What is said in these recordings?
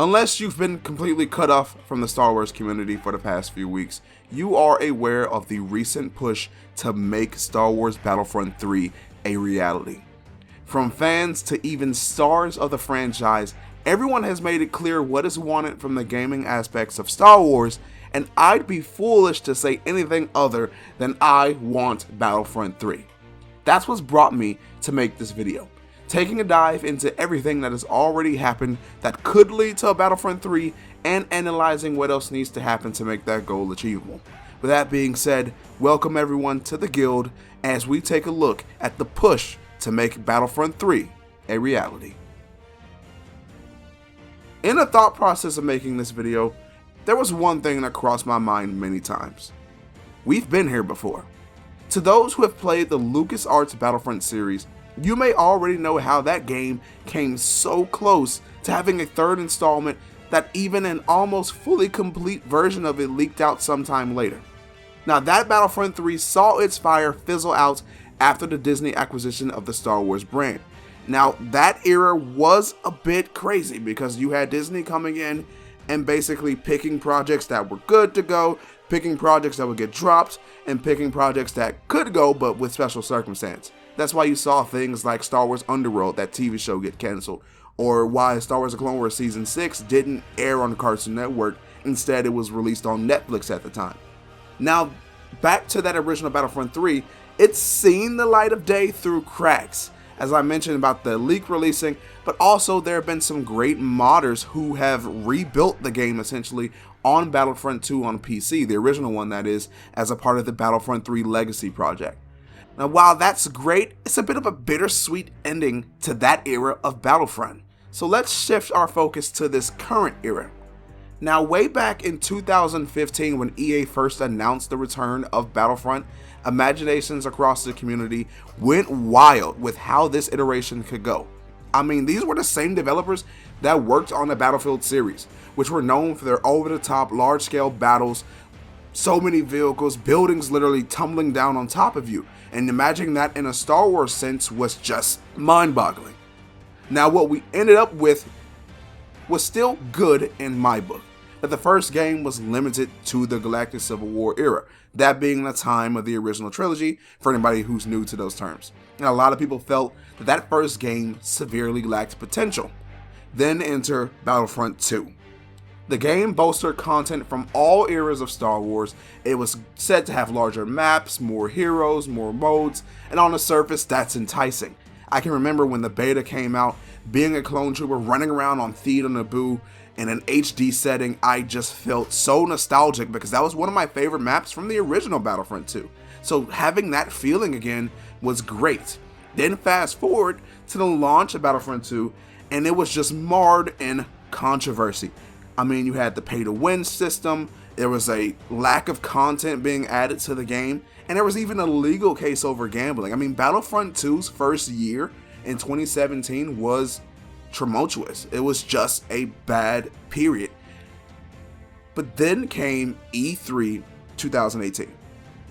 Unless you've been completely cut off from the Star Wars community for the past few weeks, you are aware of the recent push to make Star Wars Battlefront 3 a reality. From fans to even stars of the franchise, everyone has made it clear what is wanted from the gaming aspects of Star Wars, and I'd be foolish to say anything other than I want Battlefront 3. That's what's brought me to make this video, taking a dive into everything that has already happened that could lead to a Battlefront 3 and analyzing what else needs to happen to make that goal achievable. With that being said, welcome everyone to the guild as we take a look at the push to make Battlefront 3 a reality. In the thought process of making this video, there was one thing that crossed my mind many times. We've been here before. To those who have played the LucasArts Battlefront series, you may already know how that game came so close to having a third installment that even an almost fully complete version of it leaked out sometime later. Now that Battlefront 3 saw its fire fizzle out after the Disney acquisition of the Star Wars brand. Now that era was a bit crazy because you had Disney coming in and basically picking projects that were good to go, picking projects that would get dropped, and picking projects that could go but with special circumstance. That's why you saw things like Star Wars Underworld, that TV show, get canceled, or why Star Wars The Clone Wars Season 6 didn't air on Cartoon Network, instead it was released on Netflix at the time. Now, back to that original Battlefront 3, it's seen the light of day through cracks, as I mentioned about the leak releasing, but also there have been some great modders who have rebuilt the game essentially on Battlefront 2 on PC, the original one that is, as a part of the Battlefront 3 Legacy project. Now while that's great, it's a bit of a bittersweet ending to that era of Battlefront. So let's shift our focus to this current era. Now way back in 2015 when EA first announced the return of Battlefront, imaginations across the community went wild with how this iteration could go. I mean, these were the same developers that worked on the Battlefield series, which were known for their over-the-top large-scale battles, so many vehicles, buildings literally tumbling down on top of you, and imagining that in a Star Wars sense was just mind-boggling. Now what we ended up with was still good in my book, but the first game was limited to the Galactic Civil War era, that being the time of the original trilogy for anybody who's new to those terms. And a lot of people felt that that first game severely lacked potential. Then enter Battlefront 2. The game boasted content from all eras of Star Wars. It was said to have larger maps, more heroes, more modes, and on the surface that's enticing. I can remember when the beta came out, being a clone trooper running around on Theed on Naboo in an HD setting. I just felt so nostalgic because that was one of my favorite maps from the original Battlefront 2. So having that feeling again was great. Then fast forward to the launch of Battlefront 2, and it was just marred in controversy. I mean, you had the pay-to-win system, there was a lack of content being added to the game, and there was even a legal case over gambling. I mean, Battlefront 2's first year in 2017 was tumultuous. It was just a bad period. But then came E3 2018.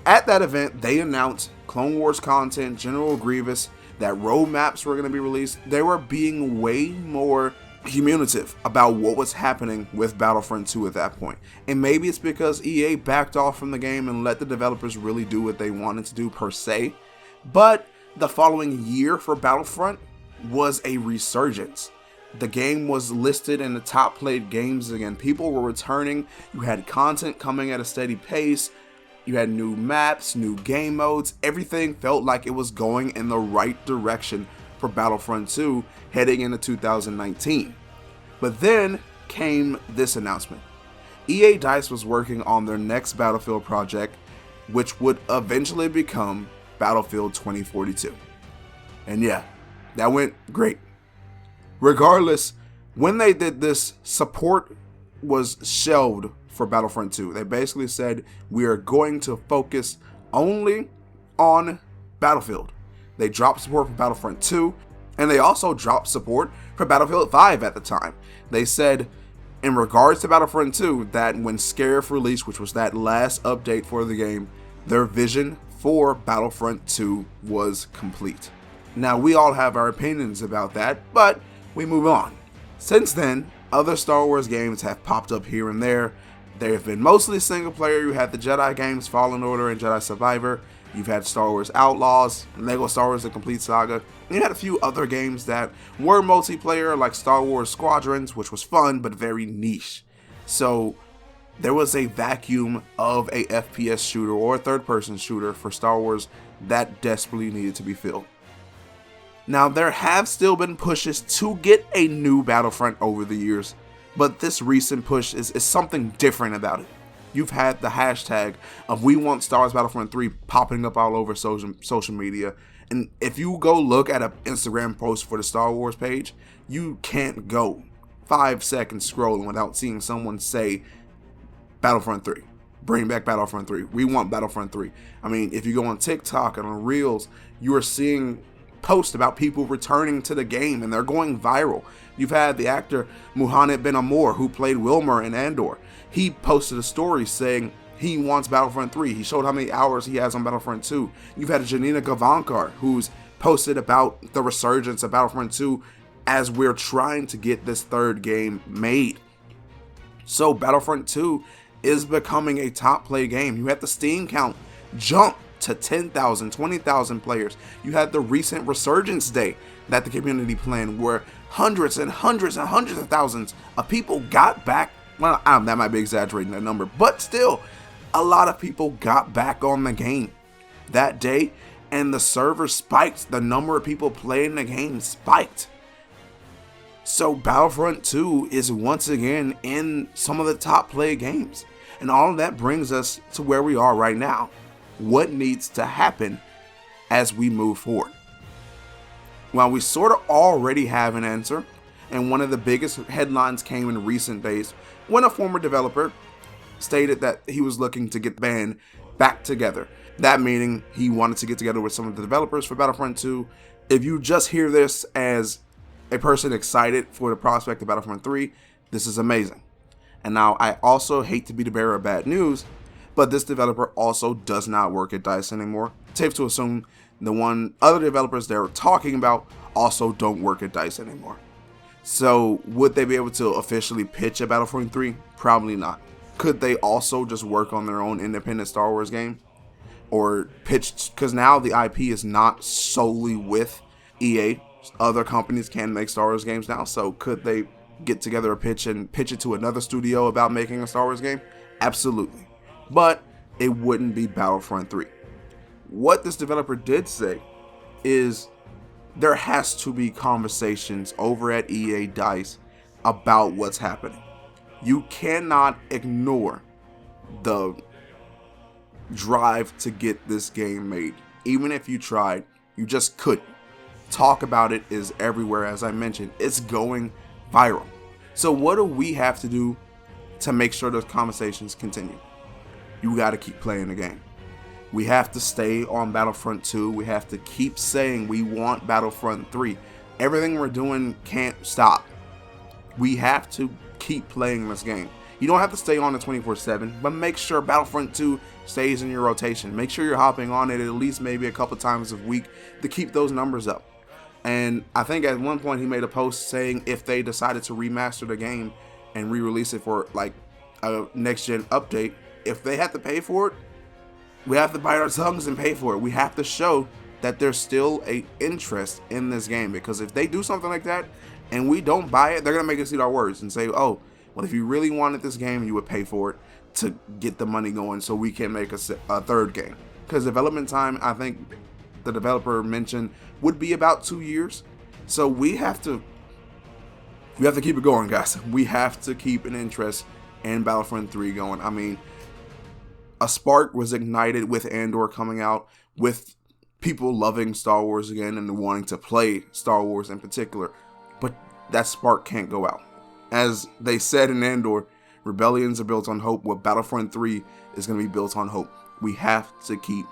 At that event, they announced Clone Wars content, General Grievous, that roadmaps were going to be released. They were being way more communicative about what was happening with Battlefront 2 at that point. And maybe it's because EA backed off from the game and let the developers really do what they wanted to do per se. But the following year for Battlefront was a resurgence. The game was listed in the top played games again. People were returning. You had content coming at a steady pace. You had new maps, new game modes. Everything felt like it was going in the right direction for Battlefront 2 heading into 2019. But then came this announcement. EA DICE was working on their next Battlefield project, which would eventually become Battlefield 2042. And yeah, that went great. Regardless, when they did this, support was shelved for Battlefront 2. They basically said, we are going to focus only on Battlefield. They dropped support for Battlefront 2, and they also dropped support for Battlefield 5 at the time. They said, in regards to Battlefront 2, that when Scarif released, which was that last update for the game, their vision for Battlefront 2 was complete. Now, we all have our opinions about that, but we move on. Since then, Other Star Wars games have popped up here and there. They have been mostly single player. You had the Jedi games, Fallen Order and Jedi Survivor. You've had Star Wars Outlaws, Lego Star Wars The Complete Saga. And you had a few other games that were multiplayer, like Star Wars Squadrons, which was fun but very niche. So there was a vacuum of a FPS shooter or a third-person shooter for Star Wars that desperately needed to be filled. Now, there have still been pushes to get a new Battlefront over the years, but this recent push is something different about it. You've had the hashtag of "We Want Star Wars Battlefront 3" popping up all over social media, and if you go look at an Instagram post for the Star Wars page, you can't go 5 seconds scrolling without seeing someone say Battlefront 3. Bring back Battlefront 3. We want Battlefront 3. I mean, if you go on TikTok and on Reels, you are seeing posts about people returning to the game and they're going viral. You've had the actor Muhammad Ben Amour, who played Wilmer in Andor. He posted a story saying he wants Battlefront 3. He showed how many hours he has on Battlefront 2. You've had Janina Gavankar, who's posted about the resurgence of Battlefront 2 as we're trying to get this third game made. So Battlefront 2 is becoming a top play game. You had the Steam count jump to 10,000, 20,000 players. You had the recent Resurgence Day that the community planned, where hundreds and hundreds and hundreds of thousands of people got back. Well, that might be exaggerating that number, but still, a lot of people got back on the game that day, and the server spiked. The number of people playing the game spiked. So Battlefront 2 is once again in some of the top play games. And all of that brings us to where we are right now. What needs to happen as we move forward? Well, we sort of already have an answer, and one of the biggest headlines came in recent days when a former developer stated that he was looking to get the band back together. That meaning he wanted to get together with some of the developers for Battlefront 2. If you just hear this as a person excited for the prospect of Battlefront 3, this is amazing. And now, I also hate to be the bearer of bad news, but this developer also does not work at DICE anymore. Safe to assume the other developers they're talking about also don't work at DICE anymore. So would they be able to officially pitch a Battlefront 3? Probably not. Could they also just work on their own independent Star Wars game? Or pitch, because now the IP is not solely with EA. Other companies can make Star Wars games now, so could they get together a pitch and pitch it to another studio about making a Star Wars game? Absolutely. But it wouldn't be Battlefront 3. What this developer did say is there has to be conversations over at EA DICE about what's happening. You cannot ignore the drive to get this game made. Even if you tried, you just couldn't. Talk about it is everywhere. As I mentioned, it's going viral. So what do we have to do to make sure those conversations continue? You got to keep playing the game. We have to stay on Battlefront 2. We have to keep saying we want Battlefront 3. Everything we're doing can't stop. We have to keep playing this game. You don't have to stay on it 24/7, but make sure Battlefront 2 stays in your rotation. Make sure you're hopping on it at least maybe a couple times a week to keep those numbers up. And I think at one point he made a post saying if they decided to remaster the game and re-release it for like a next-gen update, if they have to pay for it, we have to bite our tongues and pay for it. We have to show that there's still an interest in this game, because if they do something like that and we don't buy it, they're going to make us eat our words and say, oh, well, if you really wanted this game, you would pay for it to get the money going so we can make a third game. Because development time, I think the developer mentioned, would be about 2 years. So we have to keep it going, guys. We have to keep an interest in Battlefront 3 going. I mean, a spark was ignited with Andor coming out, with people loving Star Wars again and wanting to play Star Wars in particular. But that spark can't go out. As they said in Andor, rebellions are built on hope. Well, Battlefront 3 is going to be built on hope. We have to keep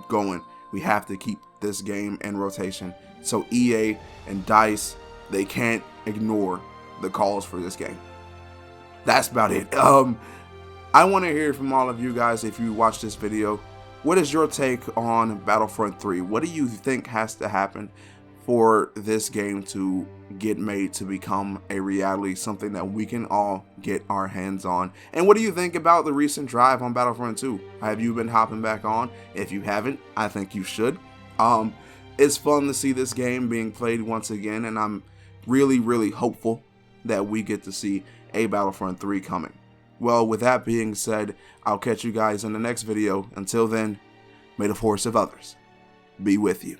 going. We have to keep this game in rotation. So EA and DICE, they can't ignore the calls for this game. That's about it. I want to hear from all of you guys if you watch this video. What is your take on Battlefront 3? What do you think has to happen for this game to get made to become a reality, something that we can all get our hands on. And what do you think about the recent drive on Battlefront 2? Have you been hopping back on? If you haven't, I think you should. It's fun to see this game being played once again, and I'm really hopeful that we get to see a Battlefront 3 coming. Well, with that being said, I'll catch you guys in the next video. Until then, may the force of others be with you.